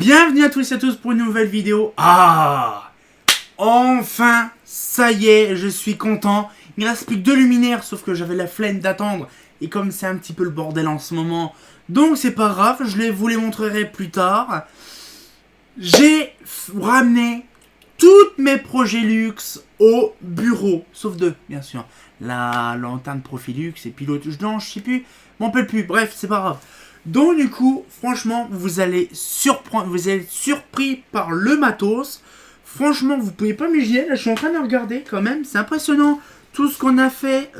Bienvenue à tous et à tous pour une nouvelle vidéo. Enfin, ça y est, je suis content. Il ne reste plus que 2 luminaires, sauf que j'avais la flemme d'attendre. Et comme c'est un petit peu le bordel en ce moment, donc c'est pas grave, vous les montrerai plus tard. J'ai ramené toutes mes projets luxe au bureau, sauf 2, bien sûr. La lanterne Profilux et puis l'autre, non, je sais plus, je m'en rappelle plus, bref, c'est pas grave. Donc du coup, franchement, vous allez être surpris par le matos. Franchement, vous pouvez pas m'imaginer, là je suis en train de regarder quand même, c'est impressionnant tout ce qu'on a fait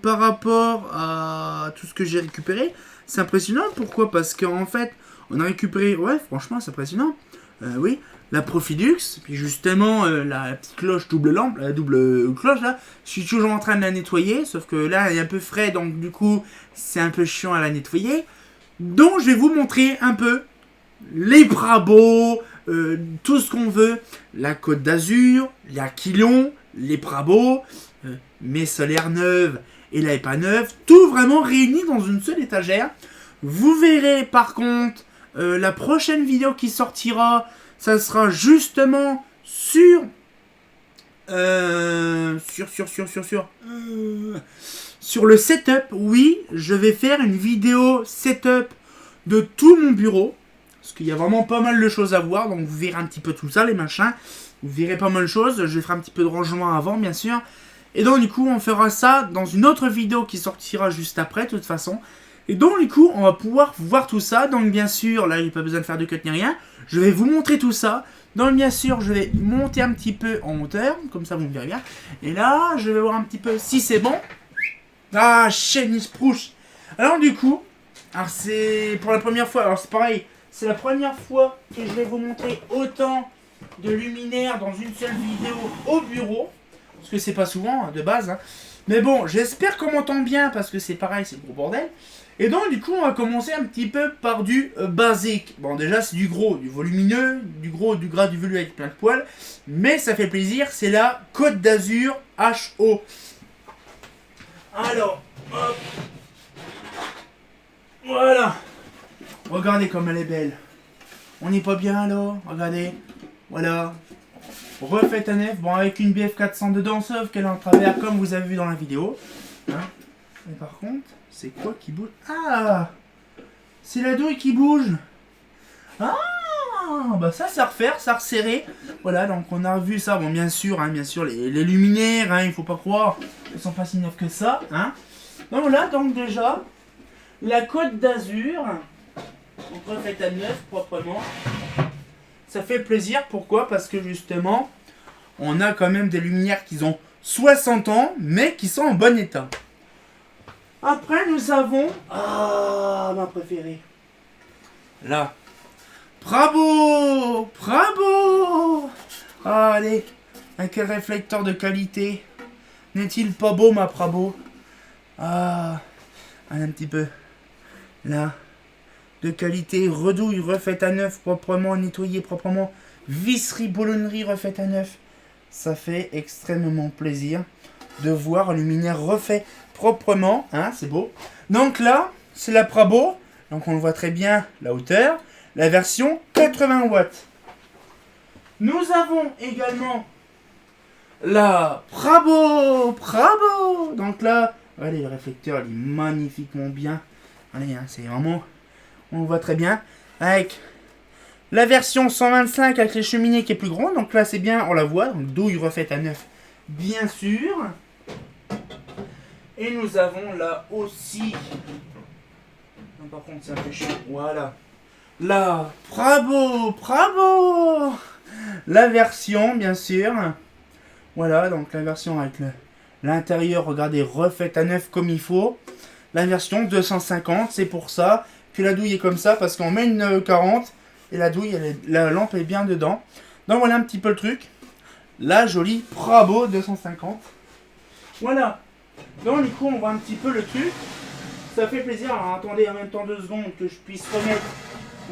par rapport à tout ce que j'ai récupéré. C'est impressionnant, pourquoi? Parce qu'en fait, on a récupéré, ouais franchement c'est impressionnant, oui, la Profilux, puis justement la petite cloche double lampe, la double cloche là, je suis toujours en train de la nettoyer, sauf que là il est un peu frais, donc du coup c'est un peu chiant à la nettoyer. Donc je vais vous montrer un peu les Brabos, tout ce qu'on veut, la Côte d'Azur, l'Aquilon, les Brabos, mes solaires neuves et la EPA neuve, tout vraiment réuni dans une seule étagère. Vous verrez par contre la prochaine vidéo qui sortira, ça sera justement sur le setup. Oui, je vais faire une vidéo setup de tout mon bureau, parce qu'il y a vraiment pas mal de choses à voir, donc vous verrez un petit peu tout ça, les machins, vous verrez pas mal de choses, je vais faire un petit peu de rangement avant, bien sûr, et donc du coup, on fera ça dans une autre vidéo qui sortira juste après, de toute façon, et donc du coup, on va pouvoir voir tout ça, donc bien sûr, là, il n'y a pas besoin de faire de cut ni rien, je vais vous montrer tout ça, donc bien sûr, je vais monter un petit peu en hauteur, comme ça vous me verrez bien, et là, je vais voir un petit peu si c'est bon. Ah, Chénis Prouche. Alors du coup, alors c'est pour la première fois, alors c'est pareil, c'est la première fois que je vais vous montrer autant de luminaires dans une seule vidéo au bureau, parce que c'est pas souvent de base, hein. Mais bon, j'espère qu'on m'entend bien, parce que c'est pareil, c'est le gros bordel. Et donc du coup, on va commencer un petit peu par du basique. Bon déjà c'est du gros, du volumineux, du gros, du gras, du velu avec plein de poils, mais ça fait plaisir, c'est la Côte d'Azur HO. Alors, hop. Voilà. Regardez comme elle est belle. On n'est pas bien là. Regardez. Voilà. Refaite à neuf. Bon, avec une BF 400 dedans, sauf qu'elle est en travers, comme vous avez vu dans la vidéo. Hein. Mais par contre, c'est quoi qui bouge? Ah, c'est la douille qui bouge. Ah, bah ça, c'est à refaire, ça à resserrer. Voilà, donc on a revu ça. Bon, bien sûr, les luminaires, hein, il faut pas croire. Ils sont pas si neufs que ça, hein. Donc voilà, donc déjà, la Côte d'Azur, donc refaite à neuf proprement. Ça fait plaisir, pourquoi? Parce que justement, on a quand même des luminaires qui ont 60 ans, mais qui sont en bon état. Après, nous avons, ma préférée. Là. Bravo! Bravo! Ah, allez, avec un réflecteur de qualité. N'est-il pas beau, ma Brabo? Ah, un petit peu. Là, de qualité, redouille, refaite à neuf, proprement nettoyée, proprement, visserie, boulonnerie, refaite à neuf. Ça fait extrêmement plaisir de voir un luminaire refait proprement, hein, c'est beau. Donc là, c'est la Brabo, donc on le voit très bien, la hauteur, la version 80 watts. Nous avons également la Brabo. Donc là, allez, le réflecteur, il est magnifiquement bien. Allez, hein, c'est vraiment, on le voit très bien. Avec la version 125 avec les cheminées qui est plus grande. Donc là, c'est bien, on la voit. Donc douille refaite à neuf, bien sûr. Et nous avons là aussi. Non, par contre, c'est un peu chiant. Voilà. La Brabo. La version, bien sûr. Voilà, donc la version avec l'intérieur, regardez, refaite à neuf comme il faut. La version 250, c'est pour ça que la douille est comme ça, parce qu'on met une 40 et la douille, la lampe est bien dedans. Donc voilà un petit peu le truc. La jolie Brabo 250. Voilà. Donc du coup, on voit un petit peu le truc. Ça fait plaisir. Alors attendez en même temps 2 secondes que je puisse remettre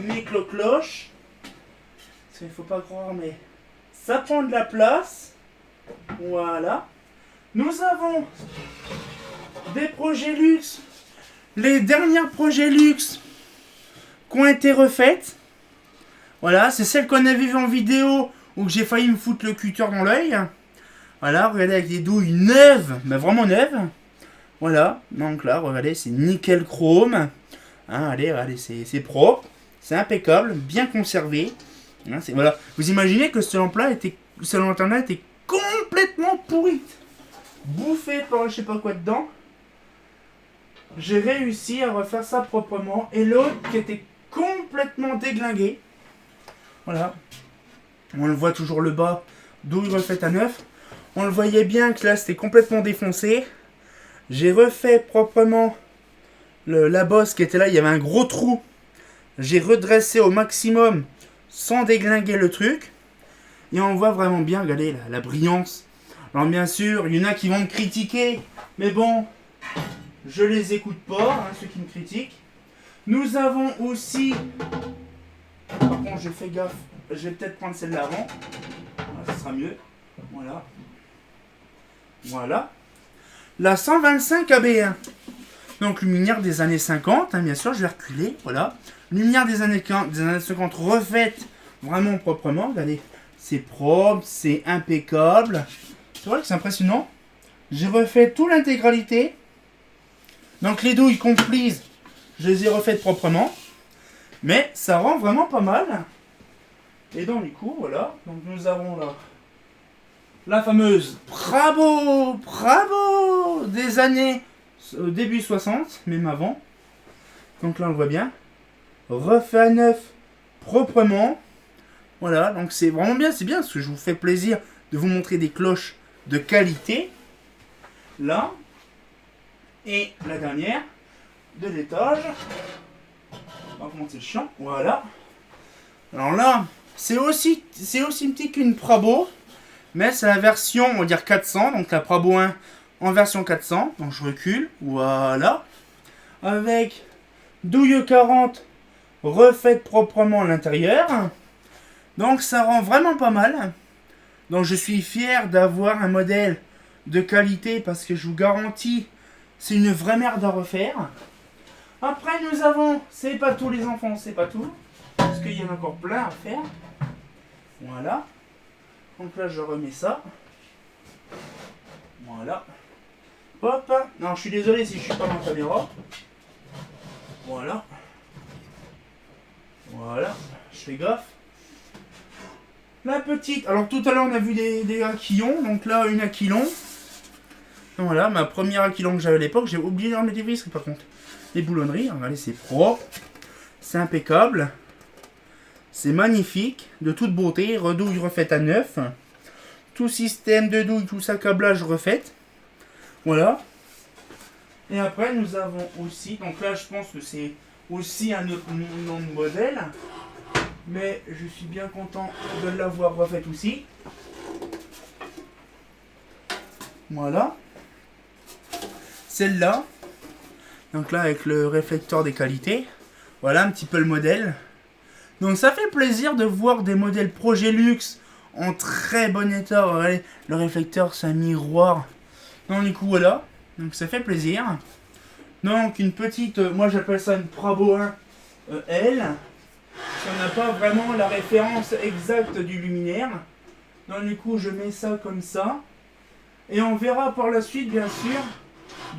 mes cloches. Parce qu'il ne faut pas croire, mais ça prend de la place. Voilà. Nous avons des projets luxe. Les derniers projets luxe qui ont été refaites. Voilà, c'est celle qu'on avait vue en vidéo où j'ai failli me foutre le cutter dans l'œil. Voilà, regardez avec des douilles neuves, mais vraiment neuves. Voilà, donc là, regardez, c'est nickel chrome. Hein, allez, regardez, c'est propre, c'est impeccable, bien conservé. Hein, voilà. Vous imaginez que ce lampe-là était complètement pourrite, bouffé par je sais pas quoi dedans. J'ai réussi à refaire ça proprement. Et l'autre qui était complètement déglingué. Voilà. On le voit toujours le bas, douille refaite à neuf. On le voyait bien que là c'était complètement défoncé. J'ai refait proprement la bosse qui était là. Il y avait un gros trou. J'ai redressé au maximum sans déglinguer le truc. Et on voit vraiment bien, regardez la brillance. Alors bien sûr, il y en a qui vont me critiquer. Mais bon, je les écoute pas, hein, ceux qui me critiquent. Nous avons aussi... Par contre, je fais gaffe. Je vais peut-être prendre celle-là avant. Voilà, ça sera mieux. Voilà. Voilà. La 125 AB1. Donc, luminaire des années 50. Hein, bien sûr, je vais reculer. Voilà. Luminaire des années 50 refaite vraiment proprement. Regardez. C'est propre, c'est impeccable. C'est vrai que c'est impressionnant. J'ai refait toute l'intégralité. Donc, les douilles comprises, je les ai refaites proprement. Mais ça rend vraiment pas mal. Et donc, du coup, voilà. Donc, nous avons là la fameuse Bravo des années début 60, même avant. Donc là, on le voit bien. Refait à neuf proprement. Voilà, donc c'est vraiment bien, c'est bien parce que je vous fais plaisir de vous montrer des cloches de qualité. Là. Et la dernière de l'étage. On va monter le champ. Voilà. Alors là, c'est aussi petit qu'une Prabo. Mais c'est la version, on va dire 400. Donc la Prabo 1 en version 400. Donc je recule. Voilà. Avec douille 40 refaite proprement à l'intérieur. Donc ça rend vraiment pas mal. Donc je suis fier d'avoir un modèle de qualité parce que je vous garantis, c'est une vraie merde à refaire. Après nous avons, c'est pas tous les enfants, c'est pas tout. Parce qu'il y en a encore plein à faire. Voilà. Donc là je remets ça. Voilà. Hop. Non, je suis désolé si je suis pas dans la caméra. Voilà. Voilà. Je fais gaffe. La petite, alors tout à l'heure on a vu des aquilons, donc là une aquilon. Voilà, ma première aquilon que j'avais à l'époque, j'ai oublié de remettre les visseries par contre. Les boulonneries, regardez, c'est propre, c'est impeccable, c'est magnifique, de toute beauté, redouille refaite à neuf. Tout système de douille, tout s'accablage refaite. Voilà. Et après nous avons aussi, donc là je pense que c'est aussi un autre nom de modèle. Mais je suis bien content de l'avoir refaite aussi. Voilà. Celle-là. Donc là avec le réflecteur des qualités. Voilà un petit peu le modèle. Donc ça fait plaisir de voir des modèles Progélux en très bon état. Regardez, le réflecteur c'est un miroir. Donc du coup voilà. Donc ça fait plaisir. Donc une petite, moi j'appelle ça une Prabo 1 L. On n'a pas vraiment la référence exacte du luminaire. Donc du coup je mets ça comme ça. Et on verra par la suite bien sûr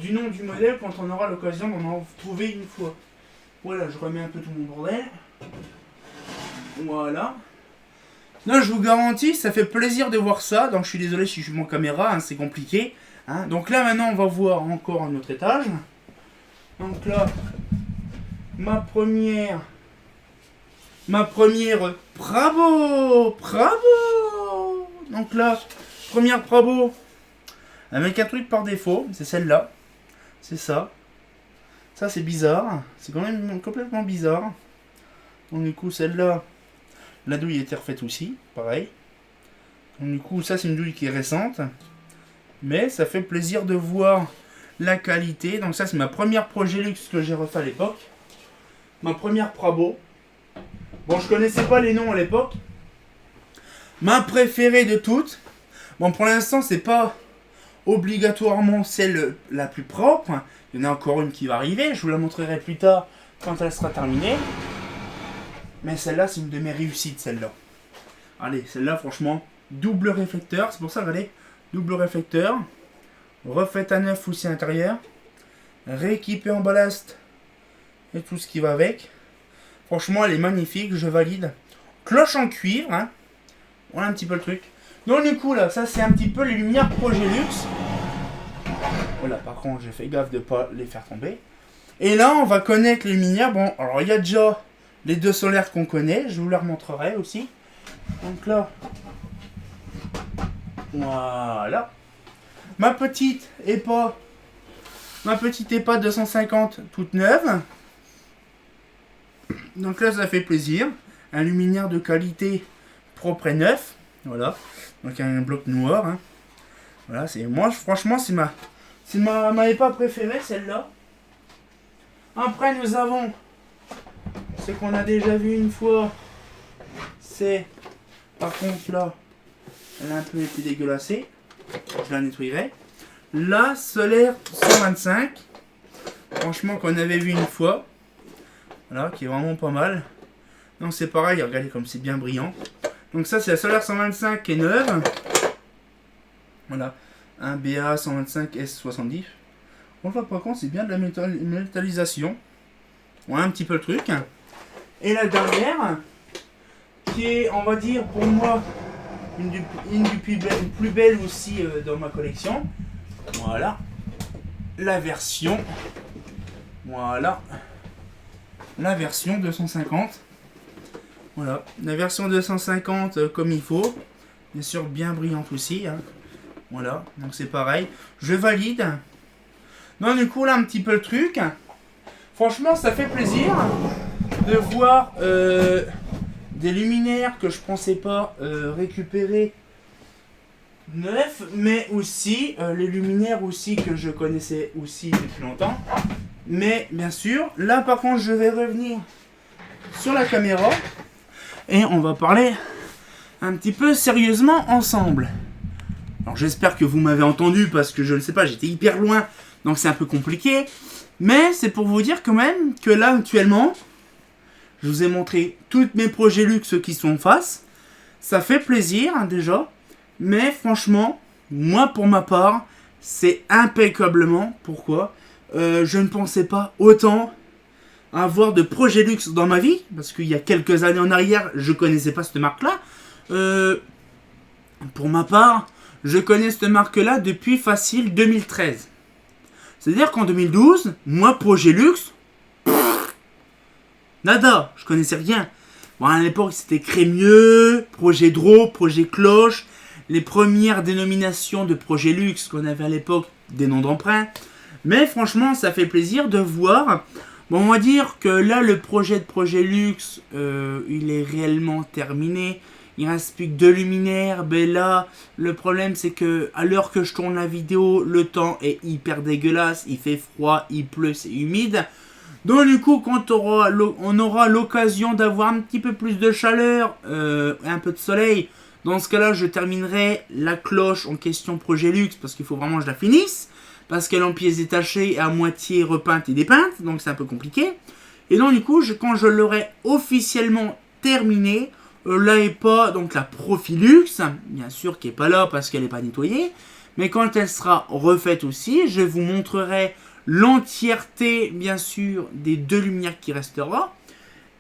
du nom du modèle quand on aura l'occasion d'en trouver une fois. Voilà, je remets un peu tout mon bordel. Voilà. Là je vous garantis, ça fait plaisir de voir ça. Donc je suis désolé si je suis mon caméra, hein, c'est compliqué. Hein. Donc là maintenant on va voir encore un autre étage. Donc là, ma première Bravo. Donc là, première Prabo avec un truc par défaut, c'est celle-là. C'est ça. Ça c'est bizarre. C'est quand même complètement bizarre. Donc du coup celle-là, la douille était refaite aussi, pareil. Donc du coup ça c'est une douille qui est récente. Mais ça fait plaisir de voir la qualité. Donc ça c'est ma première Progélux que j'ai refait à l'époque. Ma première Prabo. Bon, je connaissais pas les noms à l'époque. Ma préférée de toutes. Bon, pour l'instant, c'est pas obligatoirement celle la plus propre. Il y en a encore une qui va arriver. Je vous la montrerai plus tard quand elle sera terminée. Mais celle-là, c'est une de mes réussites, celle-là. Allez, celle-là, franchement, double réflecteur. C'est pour ça, regardez, double réflecteur. Refaite à neuf aussi à l'intérieur. Rééquipée en ballast. Et tout ce qui va avec. Franchement, elle est magnifique, je valide. Cloche en cuivre, hein. Voilà un petit peu le truc. Donc du coup, là, ça, c'est un petit peu les lumières Progelux. Voilà, par contre, j'ai fait gaffe de ne pas les faire tomber. Et là, on va connaître les lumières. Bon, alors, il y a déjà les deux solaires qu'on connaît. Je vous les remontrerai aussi. Donc là, voilà. Ma petite EPA 250 toute neuve. Donc là, ça fait plaisir. Un luminaire de qualité propre et neuf. Voilà. Donc un bloc noir. Hein. Voilà, c'est moi, franchement, c'est ma EPA préférée, celle-là. Après, nous avons ce qu'on a déjà vu une fois. C'est, par contre, là, elle a un peu été dégueulassée. Je la nettoyerai. La solaire 125. Franchement, qu'on avait vu une fois. Voilà, qui est vraiment pas mal. Donc c'est pareil, regardez comme c'est bien brillant. Donc ça, c'est la solaire 125 qui est neuve. Voilà. Un BA 125 S70. On voit par contre, c'est bien de la métallisation. Ouais, un petit peu le truc. Et la dernière, qui est, on va dire, pour moi, une des plus belles aussi dans ma collection. Voilà. La version. Voilà. La version 250. Voilà. La version 250 comme il faut. Bien sûr, bien brillante aussi. Hein. Voilà. Donc c'est pareil. Je valide. Donc du coup, là, un petit peu le truc. Franchement, ça fait plaisir de voir des luminaires que je pensais pas récupérer neufs, mais aussi les luminaires aussi que je connaissais aussi depuis longtemps. Mais bien sûr, là par contre, je vais revenir sur la caméra et on va parler un petit peu sérieusement ensemble. Alors j'espère que vous m'avez entendu parce que je ne sais pas, j'étais hyper loin, donc c'est un peu compliqué. Mais c'est pour vous dire quand même que là actuellement, je vous ai montré tous mes projets luxe qui sont en face. Ça fait plaisir hein, déjà. Mais franchement, moi pour ma part, c'est impeccablement. Pourquoi je ne pensais pas autant avoir de projets luxe dans ma vie. Parce qu'il y a quelques années en arrière, je ne connaissais pas cette marque-là. Pour ma part, je connais cette marque-là depuis facile 2013. C'est-à-dire qu'en 2012, moi, Progelux, nada, je connaissais rien. Bon, à l'époque, c'était Crémieux, Projet Draw, Projet Cloche, les premières dénominations de Progelux qu'on avait à l'époque, des noms d'emprunt. Mais franchement, ça fait plaisir de voir. Bon, on va dire que là, le projet de Progelux, il est réellement terminé. Il reste plus que 2 luminaires. Ben là, le problème c'est que à l'heure que je tourne la vidéo, le temps est hyper dégueulasse. Il fait froid, il pleut, c'est humide. Donc du coup, quand on aura l'occasion d'avoir un petit peu plus de chaleur, un peu de soleil, dans ce cas-là, je terminerai la cloche en question Progelux parce qu'il faut vraiment que je la finisse. Parce qu'elle est en pièces détachées et à moitié repeinte et dépeinte. Donc c'est un peu compliqué. Et donc du coup, quand je l'aurai officiellement terminée, là est pas donc la Profilux, bien sûr qui est pas là parce qu'elle n'est pas nettoyée, mais quand elle sera refaite aussi, je vous montrerai l'entièreté bien sûr des 2 lumières qui restera,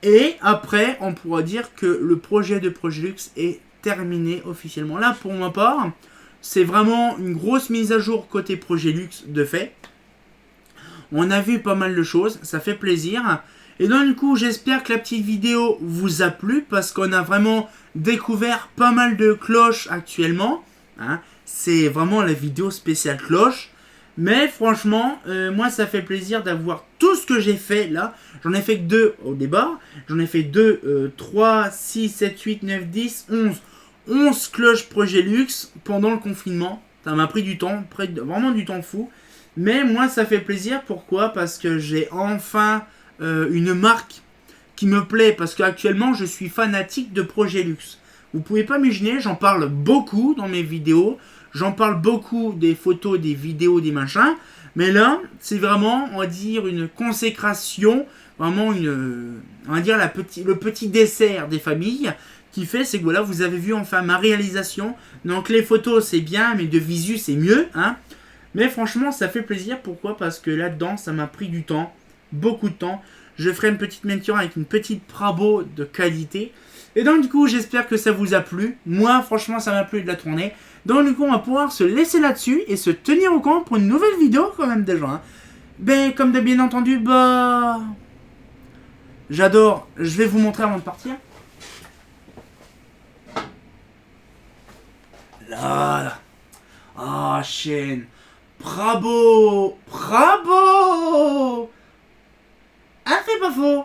et après on pourra dire que le projet de Progelux est terminé officiellement. Là pour ma part, c'est vraiment une grosse mise à jour côté Progelux de fait. On a vu pas mal de choses, ça fait plaisir. Et donc du coup, j'espère que la petite vidéo vous a plu parce qu'on a vraiment découvert pas mal de cloches actuellement. Hein. C'est vraiment la vidéo spéciale cloche. Mais franchement, moi ça fait plaisir d'avoir tout ce que j'ai fait là. J'en ai fait que 2 au départ. J'en ai fait 2, 3, 6, 7, 8, 9, 10, 11. 11 cloches Progelux pendant le confinement. Ça m'a pris du temps, vraiment du temps fou. Mais moi ça fait plaisir, pourquoi? Parce que j'ai enfin une marque qui me plaît, parce qu'actuellement je suis fanatique de Progelux. Vous pouvez pas m'imaginer, j'en parle beaucoup dans mes vidéos, j'en parle beaucoup des photos, des vidéos, des machins, mais là c'est vraiment, on va dire, une consécration vraiment on va dire le petit dessert des familles qui fait, c'est que voilà, vous avez vu enfin ma réalisation. Donc les photos c'est bien, mais de visu c'est mieux, hein. Mais franchement, ça fait plaisir. Pourquoi? Parce que là-dedans, ça m'a pris du temps, beaucoup de temps. Je ferai une petite miniature avec une petite Prabo de qualité. Et donc du coup, j'espère que ça vous a plu. Moi, franchement, ça m'a plu de la tourner. Donc du coup, on va pouvoir se laisser là-dessus et se tenir au courant pour une nouvelle vidéo quand même déjà, hein. Ben, comme de bien entendu, bah... J'adore. Je vais vous montrer avant de partir. Là. Ah, chaîne. Bravo. Bravo. Ah, c'est pas faux.